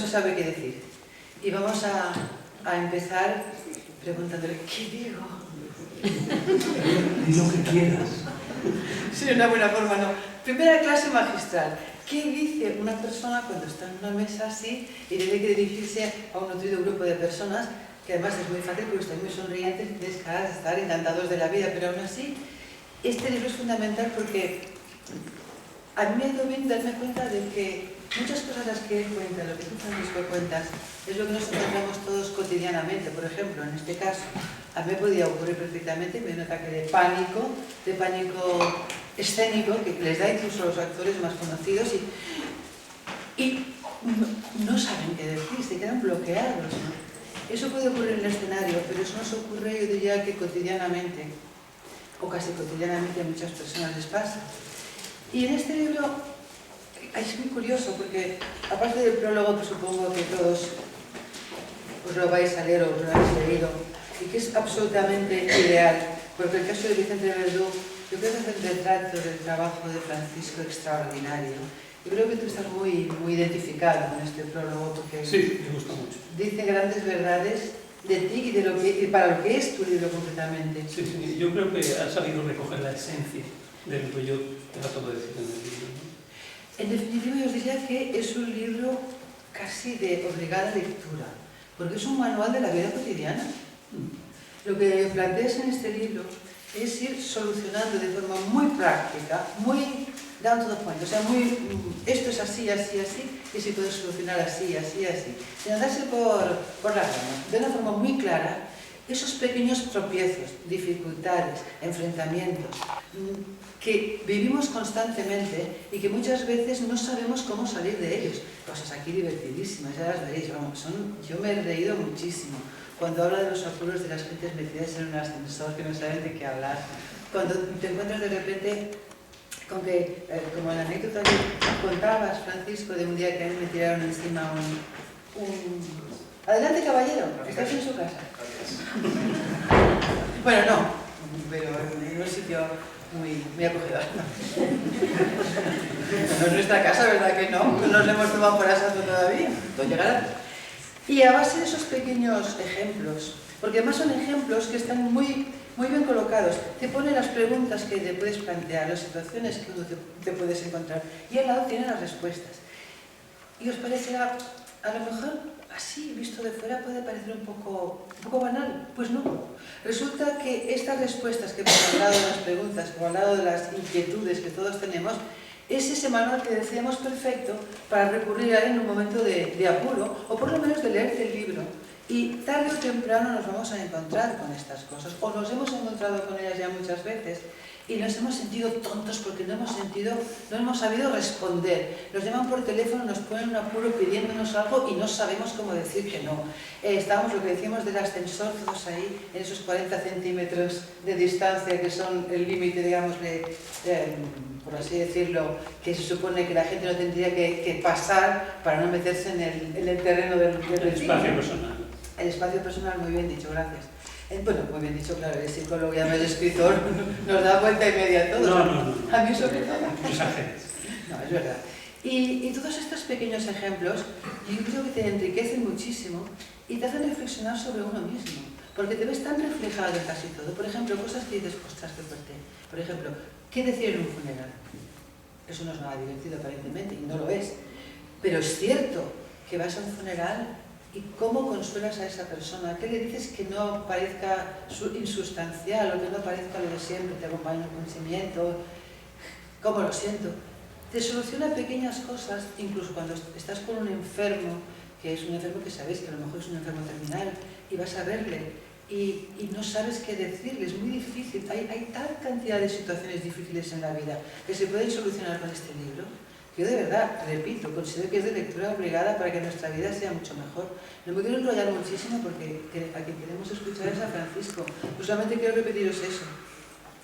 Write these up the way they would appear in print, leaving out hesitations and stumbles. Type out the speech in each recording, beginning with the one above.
se sabe qué decir. Y vamos a empezar preguntándole, ¿qué digo? Di lo que quieras. Sí, una buena forma, ¿no? Primera clase magistral. ¿Qué dice una persona cuando está en una mesa así y tiene que dirigirse a un nutrido grupo de personas, que además es muy fácil porque están muy sonrientes y tienes caras de estar encantados de la vida, pero aún así, este libro es fundamental porque a mí me ha ido bien darme cuenta de que muchas cosas las que él cuenta, lo que tú, Francisco, cuentas, es lo que nos encontramos todos cotidianamente. Por ejemplo, en este caso, a mí me podía ocurrir perfectamente, me da un ataque de pánico escénico, que les da incluso a los actores más conocidos y no saben qué decir, se quedan bloqueados, ¿no? Eso puede ocurrir en el escenario, pero eso nos ocurre, yo diría que cotidianamente, o casi cotidianamente a muchas personas les pasa. Y en este libro es muy curioso porque, aparte del prólogo que supongo que todos os lo vais a leer o os lo habéis leído, y que es absolutamente ideal, porque el caso de Vicente Verdú, yo creo que es el retrato del trabajo de Francisco extraordinario. Yo creo que tú estás muy identificado con este prólogo porque sí, me gusta mucho. Dice grandes verdades de ti y para lo que es tu libro concretamente. Sí, sí, yo creo que has sabido recoger la esencia de lo que yo trato de decir en el libro, ¿no? En definitiva, yo os diría que es un libro casi de obligada lectura, porque es un manual de la vida cotidiana. Lo que planteas en este libro es ir solucionando de forma muy práctica, muy down to the point, o sea, esto es así, así, así, y se puede solucionar así, así, así, sin andarse por la rama, de una forma muy clara, esos pequeños tropiezos, dificultades, enfrentamientos, que vivimos constantemente y que muchas veces no sabemos cómo salir de ellos. Cosas aquí divertidísimas, ya las veréis, vamos, yo me he reído muchísimo. Cuando habla de los apuros de las gentes metidas en un ascensor que no saben de qué hablar, cuando te encuentras de repente con que, como la anécdota que contabas, Francisco, de un día que a mí me tiraron encima Adelante, caballero, ¿estáis en su casa? Bueno, no, pero en un sitio muy acogedor. No es nuestra casa, ¿verdad que no? No nos hemos tomado por asalto todavía, todo llegará. Y a base de esos pequeños ejemplos, porque además son ejemplos que están muy bien colocados, te pone las preguntas que te puedes plantear, las situaciones que uno te puedes encontrar, y al lado tiene las respuestas. Y os parecerá, a lo mejor, así, visto de fuera, puede parecer un poco banal. Pues no. Resulta que estas respuestas que ponen al lado de las preguntas o al lado de las inquietudes que todos tenemos, es ese manual que decíamos perfecto para recurrir a él en un momento de apuro, o por lo menos de leerte el libro. Y tarde o temprano nos vamos a encontrar con estas cosas, o nos hemos encontrado con ellas ya muchas veces, y nos hemos sentido tontos porque no hemos sabido responder. Nos llaman por teléfono, nos ponen un apuro pidiéndonos algo y no sabemos cómo decir que no. Estamos, lo que decíamos del ascensor, todos ahí, en esos 40 centímetros de distancia que son el límite, digamos, por así decirlo, que se supone que la gente no tendría que pasar para no meterse en el terreno del espacio personal. El espacio personal, muy bien dicho, gracias. Bueno, muy bien dicho, claro, el psicólogo y el escritor nos da vuelta y media a todos. No. A mí sobre todo. Exageres. No, es verdad. Y todos estos pequeños ejemplos, yo creo que te enriquecen muchísimo y te hacen reflexionar sobre uno mismo, porque te ves tan reflejado en casi todo. Por ejemplo, cosas que dices, ostras, qué fuerte. Por ejemplo, ¿qué decir en un funeral? Eso no es nada divertido aparentemente, y no lo es. Pero es cierto que vas a un funeral y cómo consuelas a esa persona. ¿Qué le dices que no parezca insustancial o que no parezca lo de siempre? Te acompaña el conocimiento. ¿Cómo lo siento? Te soluciona pequeñas cosas, incluso cuando estás con un enfermo, que es un enfermo que sabéis que a lo mejor es un enfermo terminal, y vas a verle y no sabes qué decirle, es muy difícil. Hay tal cantidad de situaciones difíciles en la vida que se pueden solucionar con este libro. Yo de verdad, repito, considero que es de lectura obligada para que nuestra vida sea mucho mejor. No me quiero enrollar muchísimo porque a quien queremos escuchar es a Francisco. Pues solamente quiero repetiros eso,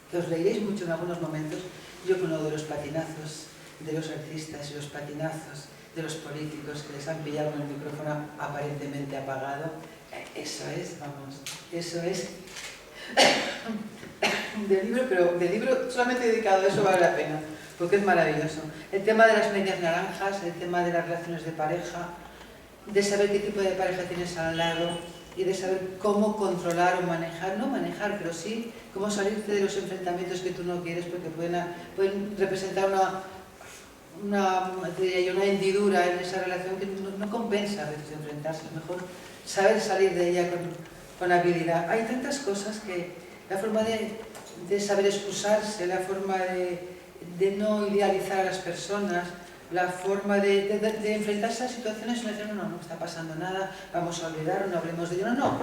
que os leíais mucho en algunos momentos. Yo con lo de los patinazos de los artistas y los patinazos de los políticos que les han pillado con el micrófono aparentemente apagado, eso es, vamos, eso es del libro, pero del libro solamente dedicado a eso vale la pena, porque es maravilloso. El tema de las medias naranjas, el tema de las relaciones de pareja, de saber qué tipo de pareja tienes al lado y de saber cómo controlar o manejar, no manejar, pero sí cómo salirte de los enfrentamientos que tú no quieres, porque pueden representar una hendidura en esa relación que no compensa a veces enfrentarse. Es mejor saber salir de ella con habilidad. Hay tantas cosas que la forma de saber excusarse, la forma de no idealizar a las personas, la forma de enfrentarse a situaciones y no decir, no está pasando nada, vamos a olvidarlo, no hablemos de ello, no,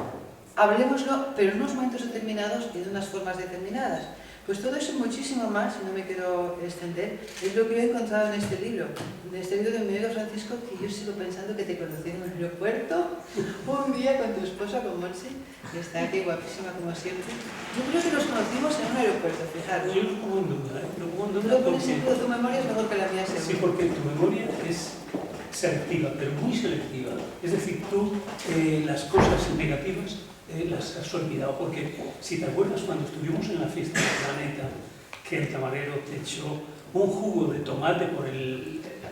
hablemoslo, pero en unos momentos determinados y de unas formas determinadas. Pues todo eso y muchísimo más, y no me quiero extender, es lo que yo he encontrado en este libro de mi amigo Francisco, que yo sigo pensando que te conocí en un aeropuerto un día con tu esposa, con Monse, que está aquí guapísima como siempre. Yo creo que nos conocimos en un aeropuerto, fijaros. Yo lo pongo en duda, lo pongo en duda porque tu memoria es mejor que la mía, seguro. Sí, porque tu memoria es selectiva, pero muy selectiva. Es decir, tú las cosas negativas las has olvidado, porque si te acuerdas cuando estuvimos en la fiesta del Planeta, que el camarero te echó un jugo de tomate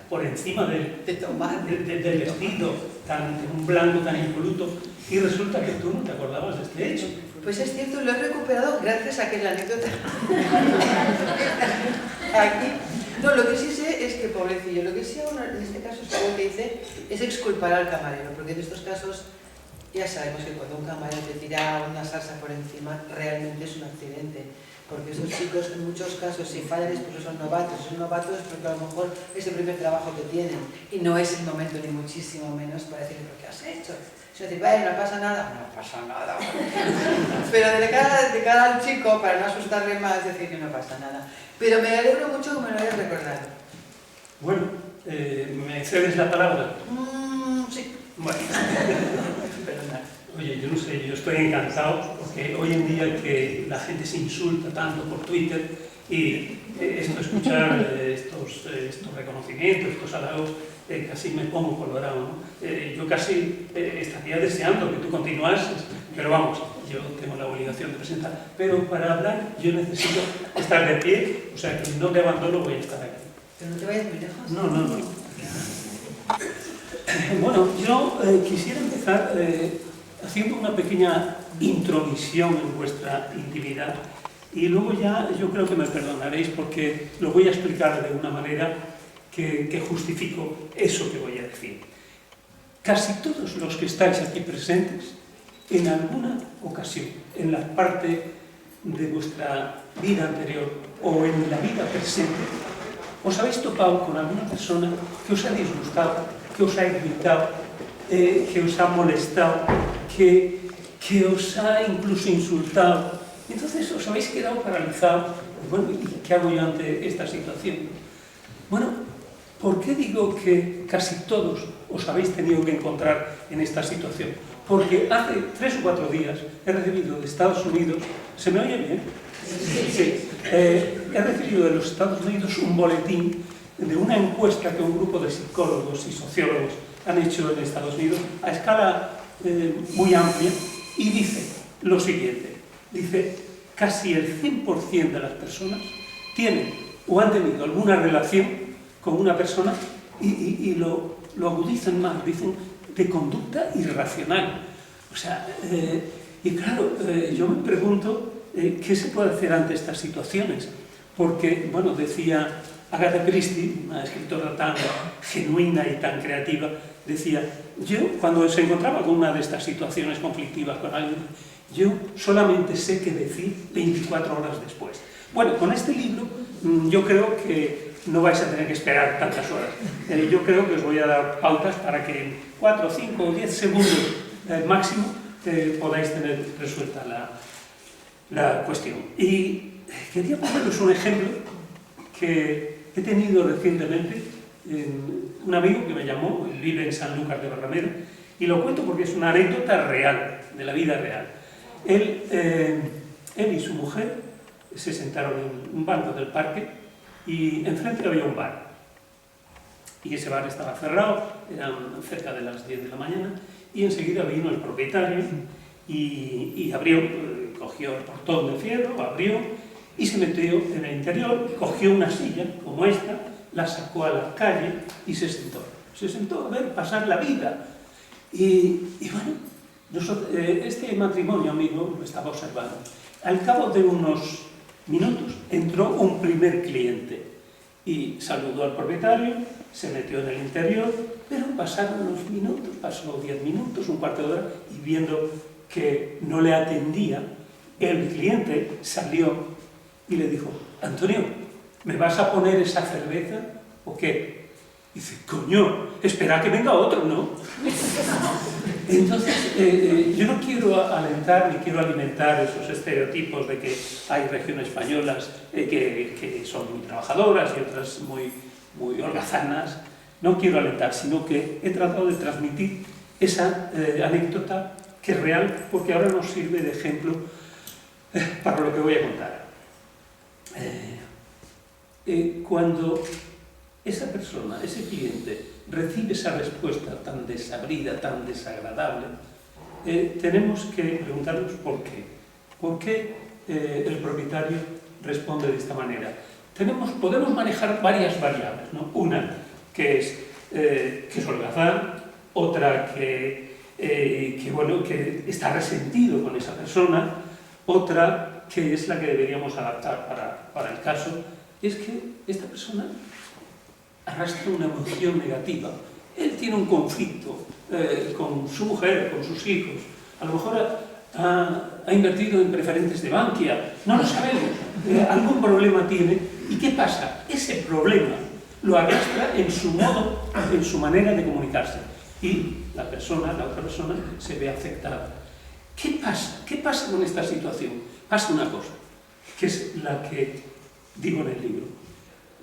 por encima del vestido, un blanco tan impoluto, y resulta que tú no te acordabas de este hecho. Pues es cierto, lo he recuperado gracias a aquella anécdota. Aquí. No, lo que sí sé es que, pobrecillo, lo que sí ahora en este caso es que lo que hice es exculpar al camarero, porque en estos casos ya sabemos que cuando un camarero te tira una salsa por encima realmente es un accidente, porque esos chicos en muchos casos si fallan es porque son novatos porque a lo mejor es el primer trabajo que tienen y no es el momento ni muchísimo menos para decirle, ¿pero qué has hecho? Si no te vaya, no pasa nada, no pasa nada. Pero de cara al chico, para no asustarle más, decir que no pasa nada. Pero me alegro mucho que me lo hayas recordado. Bueno, ¿me cedes la palabra? Sí. Bueno. Oye, yo no sé, yo estoy encantado porque hoy en día que la gente se insulta tanto por Twitter y escuchar estos reconocimientos, estos halagos, casi me pongo colorado, ¿no? Yo casi estaría deseando que tú continuases, pero vamos, yo tengo la obligación de presentar. Pero para hablar yo necesito estar de pie, o sea que no te abandono, voy a estar aquí. ¿Pero no te vayas muy lejos? No. Bueno, yo quisiera empezar haciendo una pequeña intromisión en vuestra intimidad y luego ya yo creo que me perdonaréis porque lo voy a explicar de una manera que justifico eso que voy a decir. Casi todos los que estáis aquí presentes, en alguna ocasión, en la parte de vuestra vida anterior o en la vida presente, os habéis topado con alguna persona que os ha disgustado, que os ha irritado, que os ha molestado, que os ha incluso insultado. Entonces os habéis quedado paralizados. Bueno, ¿y qué hago yo ante esta situación? Bueno, ¿por qué digo que casi todos os habéis tenido que encontrar en esta situación? Porque hace 3 o 4 días he recibido de Estados Unidos, ¿se me oye bien? Sí. He recibido de los Estados Unidos un boletín de una encuesta que un grupo de psicólogos y sociólogos han hecho en Estados Unidos a escala muy amplia y dice lo siguiente, dice casi el 100% de las personas tienen o han tenido alguna relación con una persona y lo agudizan más, dicen de conducta irracional. O sea, y claro, yo me pregunto qué se puede hacer ante estas situaciones, porque, bueno, decía Agatha Christie, una escritora tan genuina y tan creativa, decía, yo cuando se encontraba con una de estas situaciones conflictivas con alguien, yo solamente sé qué decir 24 horas después. Bueno, con este libro yo creo que no vais a tener que esperar tantas horas. Yo creo que os voy a dar pautas para que en 4, 5 o 10 segundos máximo podáis tener resuelta la cuestión. Y quería poneros un ejemplo que he tenido recientemente. Un amigo que me llamó, él vive en Sanlúcar de Barrameda, y lo cuento porque es una anécdota real, de la vida real. Él y su mujer se sentaron en un banco del parque y enfrente había un bar. Y ese bar estaba cerrado, eran cerca de las 10 de la mañana, y enseguida vino el propietario y abrió, cogió el portón de fierro, abrió y se metió en el interior, cogió una silla como esta, la sacó a la calle y se sentó. Se sentó a ver pasar la vida. Y bueno, este matrimonio amigo lo estaba observando. Al cabo de unos minutos entró un primer cliente y saludó al propietario, se metió en el interior, pero pasaron unos minutos, pasó 10 minutos, un cuarto de hora, y viendo que no le atendía, el cliente salió y le dijo: Antonio, ¿me vas a poner esa cerveza o qué? Dice: coño, espera que venga otro, ¿no? Entonces, yo no quiero alentar ni quiero alimentar esos estereotipos de que hay regiones españolas que son muy trabajadoras y otras muy holgazanas. No quiero alentar, sino que he tratado de transmitir esa anécdota que es real, porque ahora nos sirve de ejemplo para lo que voy a contar. Cuando esa persona, ese cliente, recibe esa respuesta tan desabrida, tan desagradable, tenemos que preguntarnos por qué. ¿Por qué el propietario responde de esta manera? Podemos manejar varias variables, ¿no? Una que es holgazán, otra que está resentido con esa persona, otra que es la que deberíamos adaptar para el caso, es que esta persona arrastra una emoción negativa. Él tiene un conflicto con su mujer, con sus hijos. A lo mejor ha invertido en preferentes de Bankia, no lo sabemos. Algún problema tiene. ¿Y qué pasa? Ese problema lo arrastra en su modo, en su manera de comunicarse. Y la otra persona, se ve afectada. ¿Qué pasa? ¿Qué pasa con esta situación? Pasa una cosa, que es la que digo en el libro.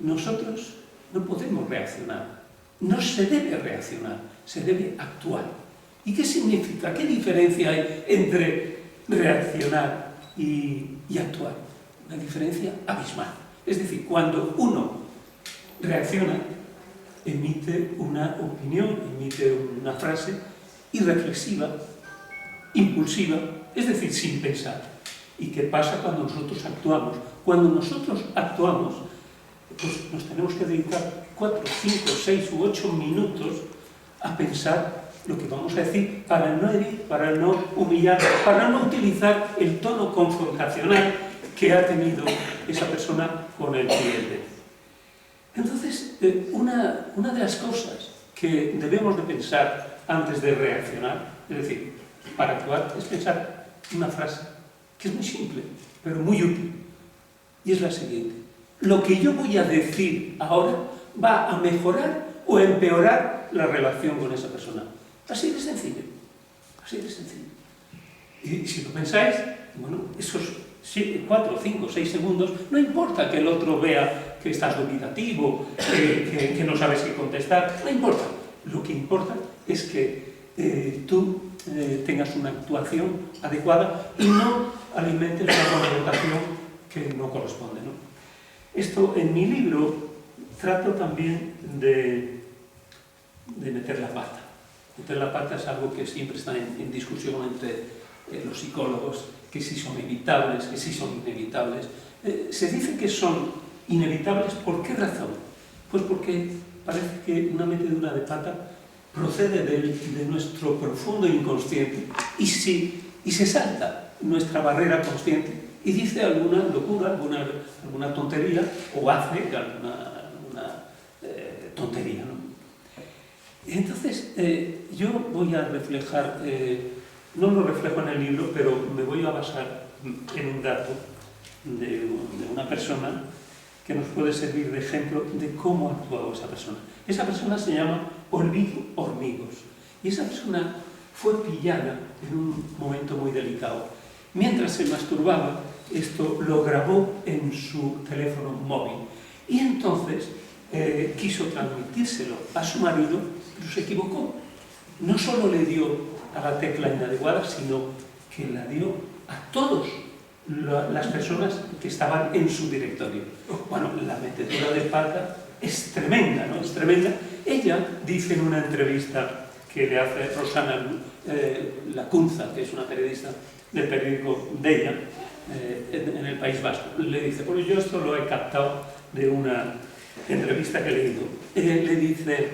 Nosotros no podemos reaccionar, no se debe reaccionar, se debe actuar. ¿Y qué significa? ¿Qué diferencia hay entre reaccionar y actuar? Una diferencia abismal. Es decir, cuando uno reacciona, emite una opinión, emite una frase irreflexiva, impulsiva, es decir, sin pensar. ¿Y qué pasa cuando nosotros actuamos? Cuando nosotros actuamos, pues nos tenemos que dedicar 4, 5, 6 u 8 minutos a pensar lo que vamos a decir para no herir, para no humillar, para no utilizar el tono confrontacional que ha tenido esa persona con el cliente. Entonces, una de las cosas que debemos de pensar antes de reaccionar, es decir, para actuar, es pensar una frase que es muy simple, pero muy útil, y es la siguiente: lo que yo voy a decir ahora va a mejorar o empeorar la relación con esa persona. Así de sencillo, así de sencillo. Y si lo pensáis, bueno, esos 4, 5, 6 segundos, no importa que el otro vea que estás dubitativo, que no sabes qué contestar, no importa. Lo que importa es que tú tengas una actuación adecuada y no alimentes una confrontación que no corresponde, ¿no? Esto, en mi libro, trato también de meter la pata. Meter la pata es algo que siempre está en discusión entre los psicólogos, que si son evitables, que si son inevitables. Se dice que son inevitables, ¿por qué razón? Pues porque parece que una metedura de pata procede de nuestro profundo inconsciente y se salta nuestra barrera consciente y dice alguna locura, alguna tontería, o hace alguna tontería, ¿no? Entonces, yo voy a reflejar, no lo reflejo en el libro, pero me voy a basar en un dato de una persona que nos puede servir de ejemplo de cómo ha actuado esa persona. Esa persona se llama Olvido Hormigos, y esa persona fue pillada en un momento muy delicado. Mientras se masturbaba, esto lo grabó en su teléfono móvil, y entonces quiso transmitírselo a su marido, pero se equivocó. No solo le dio a la tecla inadecuada, sino que la dio a todas las personas que estaban en su directorio. Bueno, la metedura de pata es tremenda, ¿no? Es tremenda. Ella dice en una entrevista que le hace Rosana Lacunza, que es una periodista del periódico Deia, en el País Vasco, le dice: pues yo esto lo he captado de una entrevista que he leído. Le dice: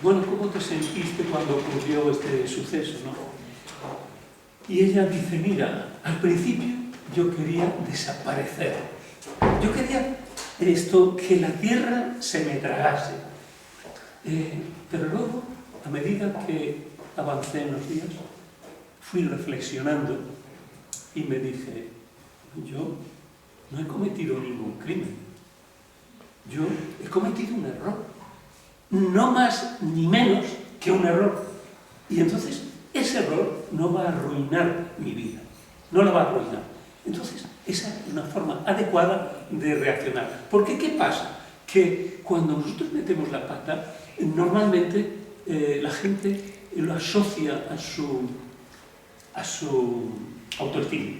bueno, ¿cómo te sentiste cuando ocurrió este suceso, no? Y ella dice, mira, al principio yo quería desaparecer. Yo quería que la tierra se me tragase. Pero luego, a medida que avancé en los días, fui reflexionando y me dije, yo no he cometido ningún crimen. Yo he cometido un error. No más ni menos que un error. Y entonces, ese error no va a arruinar mi vida. No la va a arruinar. Entonces, esa es una forma adecuada de reaccionar. Porque, ¿qué pasa? Que cuando nosotros metemos la pata, normalmente la gente lo asocia a su autoestima.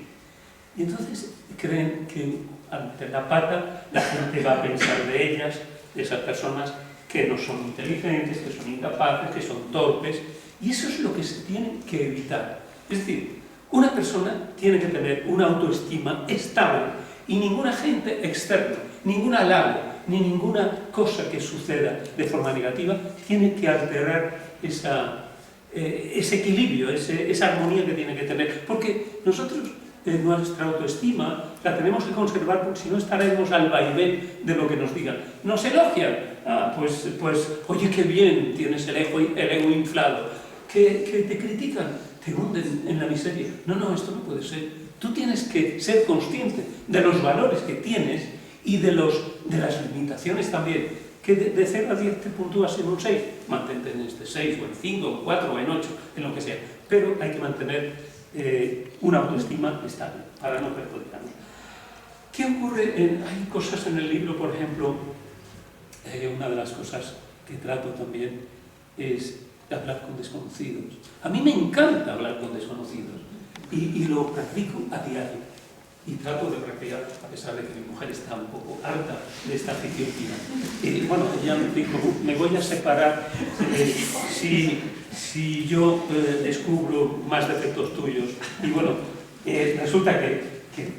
Y entonces creen que al meter la pata, la gente va a pensar de ellas, de esas personas que no son inteligentes, que son incapaces, que son torpes. Y eso es lo que se tiene que evitar. Es decir, una persona tiene que tener una autoestima estable y ningún agente externo, ningún halago, ni ninguna cosa que suceda de forma negativa tiene que alterar ese equilibrio, esa armonía que tiene que tener. Porque nosotros nuestra autoestima la tenemos que conservar, porque si no estaremos al vaivén de lo que nos digan. Nos elogian, pues oye, qué bien tienes el ego inflado. Que te critican, te hunden en la miseria. No, esto no puede ser. Tú tienes que ser consciente de los valores que tienes y de las limitaciones también. Que de 0 a 10 te puntúas en un 6, mantente en este 6, o en 5, o en 4, o en 8, en lo que sea. Pero hay que mantener una autoestima estable, para no perjudicarnos. ¿Qué ocurre? Hay cosas en el libro, por ejemplo, una de las cosas que trato también es hablar con desconocidos. A mí me encanta hablar con desconocidos y lo practico a diario. Y trato de practicar, a pesar de que mi mujer está un poco harta de esta afición final. Bueno, ella me dijo, me voy a separar si yo descubro más defectos tuyos. Y bueno, resulta que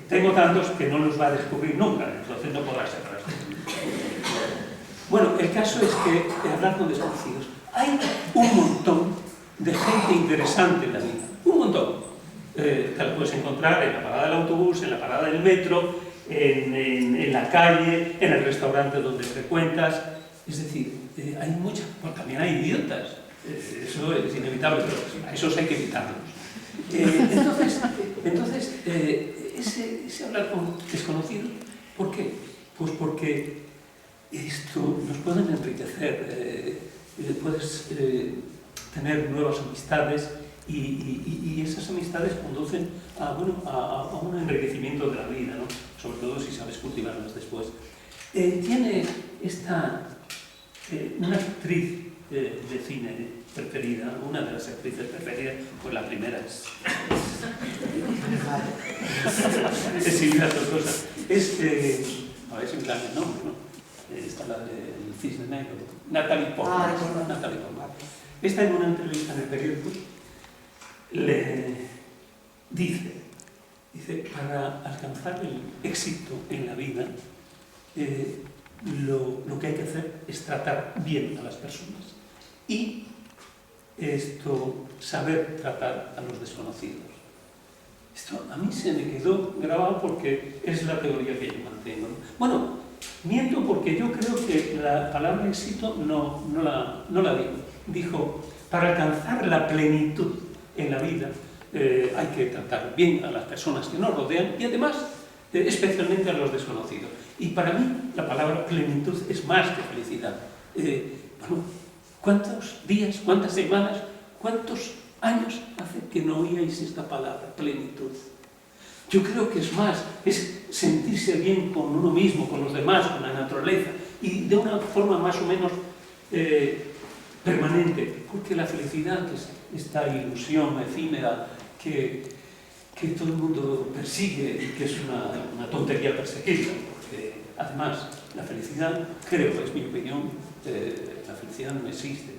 tengo tantos que no los va a descubrir nunca, entonces no podrá separarse. Bueno, el caso es que hablar con desconocidos. Hay un montón de gente interesante en la vida, un montón. Te lo puedes encontrar en la parada del autobús, en la parada del metro, en la calle, en el restaurante donde frecuentas. Es decir, hay muchas, bueno, también hay idiotas, eso es inevitable, pero a esos hay que evitarlos. Entonces, ese hablar con desconocidos, ¿por qué? Pues porque esto nos puede enriquecer, puedes tener nuevas amistades y esas amistades conducen a un enriquecimiento de la vida, ¿no? Sobre todo si sabes cultivarlas después. Tiene una actriz de cine preferida, una de las actrices preferidas, pues la primera es Silvia Tortosa. A ver si me da el nombre, ¿no? Está la del Cisne Negro, Natalie Portman. Esta, en una entrevista en el periódico, le dice, para alcanzar el éxito en la vida, lo que hay que hacer es tratar bien a las personas y saber tratar a los desconocidos. Esto a mí se me quedó grabado porque es la teoría que yo mantengo, ¿no? Bueno, miento porque yo creo que la palabra éxito no la digo. Dijo, para alcanzar la plenitud en la vida hay que tratar bien a las personas que nos rodean y además especialmente a los desconocidos. Y para mí la palabra plenitud es más que felicidad. Bueno, ¿cuántos días, cuántas semanas, cuántos años hace que no oíais esta palabra, plenitud? Yo creo que es más, es sentirse bien con uno mismo, con los demás, con la naturaleza y de una forma más o menos permanente, porque la felicidad, que es esta ilusión efímera que todo el mundo persigue y que es una tontería perseguirla, porque además la felicidad, creo, es mi opinión, la felicidad no existe.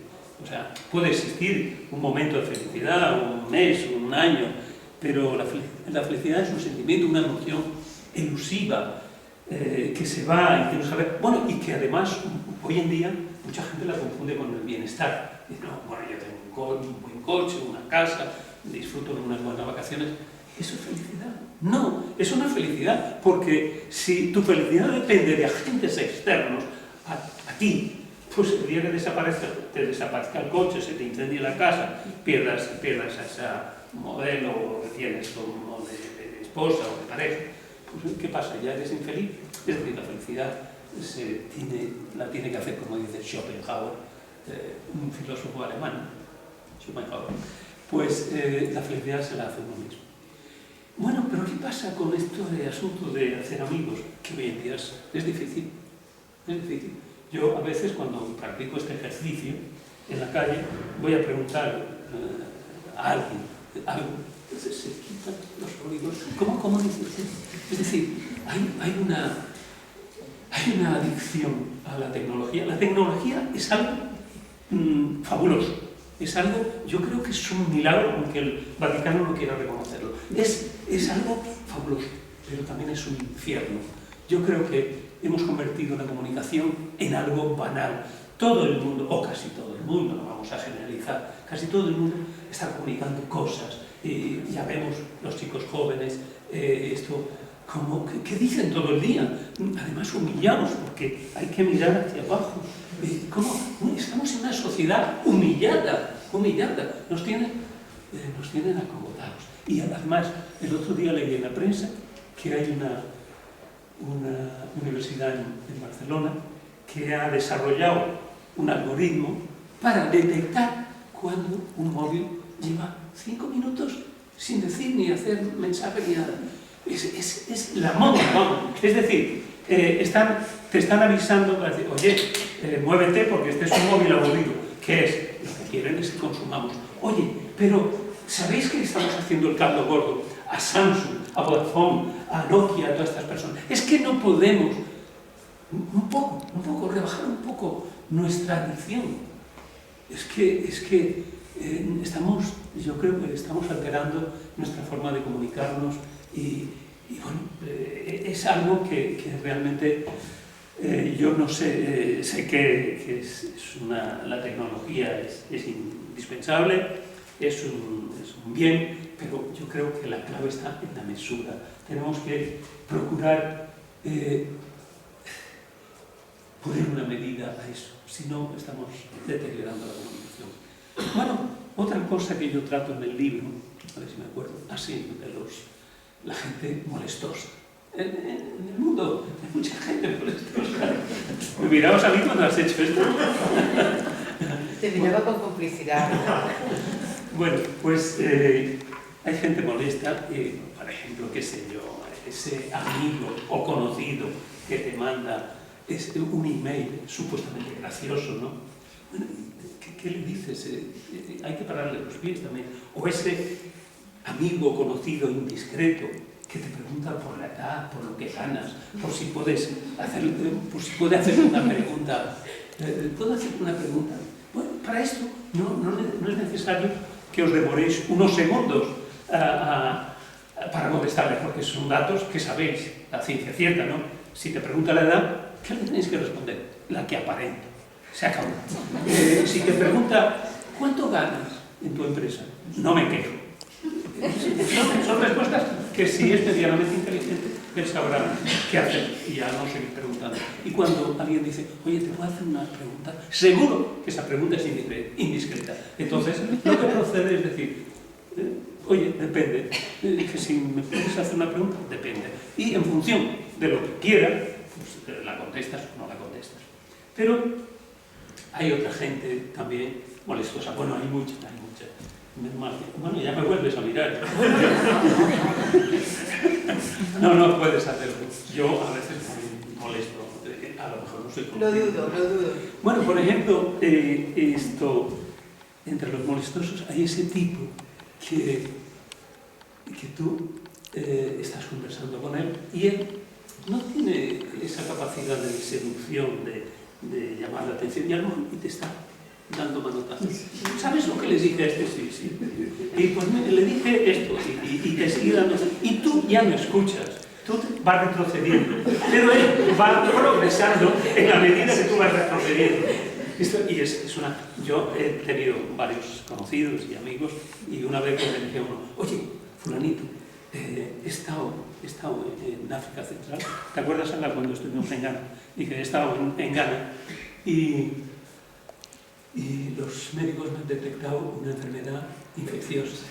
O sea, puede existir un momento de felicidad, un mes, un año, pero la felicidad es un sentimiento, una emoción elusiva, que se va y que no sabe. Bueno, y que además hoy en día mucha gente la confunde con el bienestar. Dice, no, bueno, yo tengo un buen coche, una casa, disfruto de unas buenas vacaciones. ¿Eso es felicidad? No, eso no es felicidad, porque si tu felicidad depende de agentes externos a ti, pues el día que te desaparezca el coche, se te incendie la casa, pierdas a ese modelo que tienes como de esposa o de pareja, pues ¿qué pasa? ¿Ya eres infeliz? Es decir, la felicidad la tiene que hacer, como dice Schopenhauer, un filósofo alemán, Schopenhauer, pues la felicidad se la hace uno mismo. Bueno, pero ¿qué pasa con esto de asunto de hacer amigos? Que hoy en día es difícil, es difícil. Yo a veces cuando practico este ejercicio en la calle voy a preguntar a alguien algo, entonces se quitan los oídos. ¿Cómo dices? Es decir, hay una adicción a la tecnología. La tecnología es algo fabuloso. Es algo, yo creo que es un milagro, aunque el Vaticano no quiera reconocerlo. Es algo fabuloso, pero también es un infierno. Yo creo que hemos convertido la comunicación en algo banal. Todo el mundo, o casi todo el mundo, no vamos a generalizar, casi todo el mundo está comunicando cosas. Ya vemos los chicos jóvenes, ¿qué dicen todo el día? Además humillados, porque hay que mirar hacia abajo. Estamos en una sociedad humillada. Nos tienen acomodados. Y además, el otro día leí en la prensa que hay una universidad en Barcelona que ha desarrollado un algoritmo para detectar cuando un móvil lleva 5 minutos sin decir ni hacer mensaje ni nada. Es la moda, ¿no? Es decir, te están avisando para decir, oye, muévete porque este es un móvil aburrido. ¿Qué es? Lo que quieren es que consumamos. Oye, pero ¿sabéis que estamos haciendo el caldo gordo a Samsung, a Vodafone, a Nokia, a todas estas personas? Es que no podemos rebajar un poco nuestra adicción. Es que yo creo que estamos alterando nuestra forma de comunicarnos y bueno, es algo que realmente yo no sé, sé que la tecnología es indispensable, es un bien, pero yo creo que la clave está en la mesura. Tenemos que procurar poner una medida a eso, si no estamos deteriorando la comunicación. Bueno, otra cosa que yo trato en el libro, a ver si me acuerdo, la gente molestosa. En el mundo hay mucha gente molestosa. ¿Me mirabas a mí cuando has hecho esto? Te miraba con complicidad. Bueno, pues hay gente molesta, por ejemplo, qué sé yo, ese amigo o conocido que te manda un email supuestamente gracioso, ¿no? Bueno, ¿qué le dices? Hay que pararle los pies también. O ese amigo conocido indiscreto que te pregunta por la edad, por lo que ganas, por si puede hacer una pregunta. ¿Puedo hacer una pregunta? Bueno, para esto no es necesario que os demoréis unos segundos para contestarle, porque son datos que sabéis, la ciencia cierta, ¿no? Si te pregunta la edad, ¿qué le tenéis que responder? La que aparenta. Se acabó. Si te pregunta, ¿cuánto ganas en tu empresa? No me quejo. Son respuestas que si es medianamente inteligente, él sabrá qué hacer y ya no seguir preguntando. Y cuando alguien dice, oye, te puedo hacer una pregunta, seguro que esa pregunta es indiscreta. Entonces, lo que procede es decir, oye, depende, que si me puedes hacer una pregunta, depende. Y en función de lo que quiera, pues la contestas o no la contestas. Pero hay otra gente también molestosa. Bueno, hay mucha. Bueno, ya me vuelves a mirar. No puedes hacerlo. Yo a veces me molesto. A lo mejor no soy consciente. Lo dudo. Bueno, por ejemplo, entre los molestosos hay ese tipo que tú estás conversando con él y él no tiene esa capacidad de seducción, de llamar la atención y a lo mejor te está dando manotazos. ¿Sabes lo que les dije a este? Sí. Y pues le dije esto y te sigue dando. Y tú ya no escuchas, tú vas retrocediendo. Pero él va progresando en la medida que tú vas retrocediendo. Y es una... Yo he tenido varios conocidos y amigos y una vez me dije a uno, oye, fulanito, he estado en África Central. ¿Te acuerdas, Ana, cuando estuvimos en Ghana? Dije, he estado en Ghana y los médicos me han detectado una enfermedad infecciosa.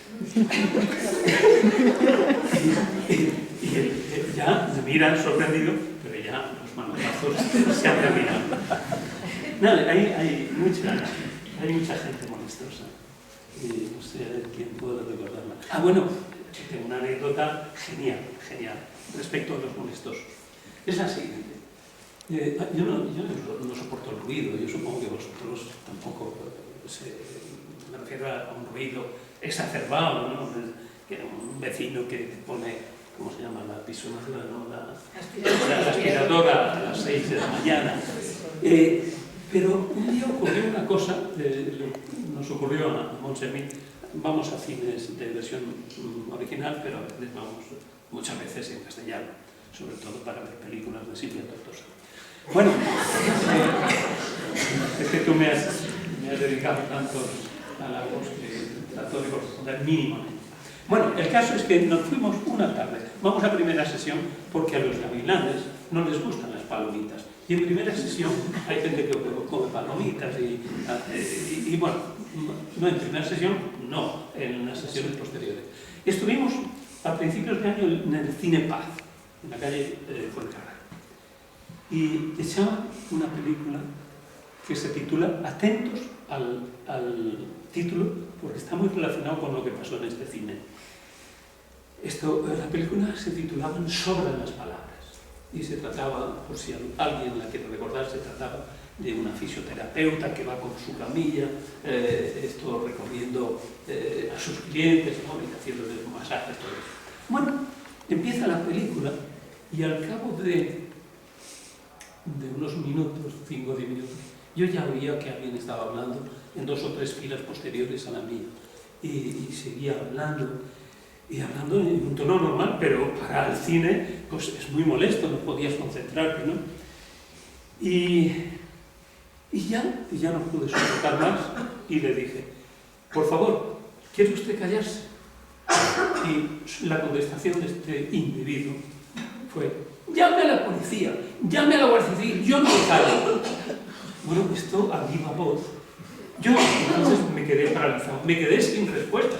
y él ya me mira sorprendido, pero ya los manotazos se han terminado. No, hay mucha gente molestosa. No sé quién puede recordarla. Ah, bueno, tengo una anécdota genial respecto a los molestosos. Es la siguiente. Yo no soporto el ruido, yo supongo que vosotros tampoco, me refiero a un ruido exacerbado, ¿no? Que un vecino que te pone, ¿cómo se llama? La pisonadora, ¿no? La aspiradora a las 6 de la mañana. Pero un día ocurrió una cosa, nos ocurrió a Montserrat. Vamos a cines de versión original, pero a veces vamos muchas veces en castellano, sobre todo para ver películas de Silvia Tortosa. Bueno, es que tú me has dedicado tantos halagos que trato de corresponder mínimamente. Bueno, el caso es que nos fuimos una tarde. Vamos a primera sesión porque a los gavilanes no les gustan las palomitas. Y en primera sesión hay gente que come palomitas y bueno, no en primera sesión, no, en las sesiones posteriores. Estuvimos a principios de año en el Cine Paz, en la calle Fuencarral. Y echaban una película que se titula, atentos al título, porque está muy relacionado con lo que pasó en este cine. La película se titulaba Sobran las palabras y se trataba, por si alguien la quiere recordar, se trataba de una fisioterapeuta que va con su camilla, recorriendo a sus clientes, ¿no? Y haciéndoles masajes, todo eso. Bueno, empieza la película y al cabo de unos minutos, 5 o 10 minutos, yo ya oía que alguien estaba hablando en 2 o 3 filas posteriores a la mía y seguía hablando y hablando en un tono normal, pero para el cine pues es muy molesto, no podías concentrarte, ¿no? Y ya no pude soportar más y le dije, por favor, ¿quiere usted callarse? Y la contestación de este individuo fue, llame a la policía, llame a la Guardia Civil, yo no me callo. Bueno, esto a viva voz. Yo entonces me quedé paralizado, me quedé sin respuestas.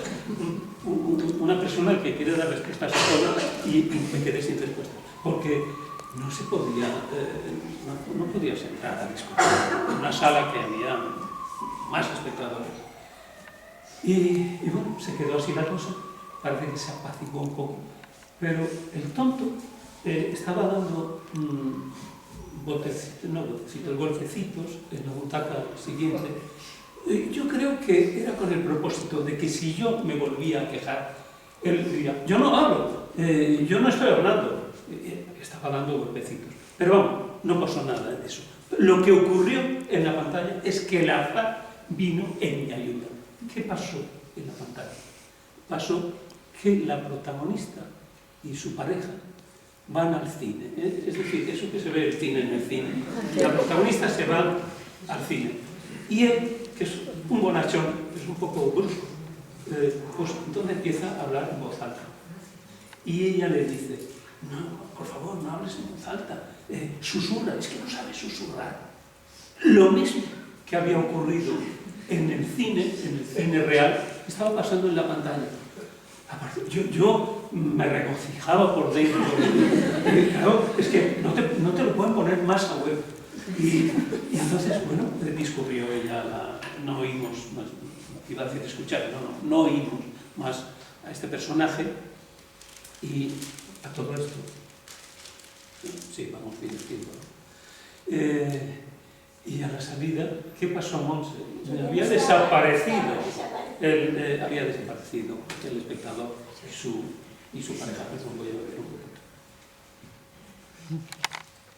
Una persona que quiere dar respuestas a todo y me quedé sin respuestas. Porque no se podía, no podía sentar a discutir en una sala que había más espectadores. Y bueno, se quedó así la cosa, parece que se apaciguó un poco. Pero el tonto estaba dando golpecitos en la butaca siguiente. Yo creo que era con el propósito de que si yo me volvía a quejar, él diría, yo no hablo, yo no estoy hablando. Estaba dando golpecitos. Pero vamos, no pasó nada de eso. Lo que ocurrió en la pantalla es que el azar vino en mi ayuda. ¿Qué pasó en la pantalla? Pasó que la protagonista y su pareja van al cine. Es decir, eso que se ve en el cine. La protagonista se va al cine. Y él, que es un bonachón, es un poco brusco, pues entonces empieza a hablar en voz alta. Y ella le dice, no, por favor, no hables en voz alta, susurra, es que no sabes susurrar. Lo mismo que había ocurrido en el cine real, estaba pasando en la pantalla. Yo me regocijaba por dentro. Claro, es que no te lo pueden poner más a huevo. Y entonces, bueno, discurrió ella, no oímos, iba a decir escuchar, no oímos más a este personaje y a todo esto. Sí, vamos bien el tiempo, ¿no? Y a la salida, ¿qué pasó a Monse? Había desaparecido el espectador y su pareja. Voy a ver un poquito.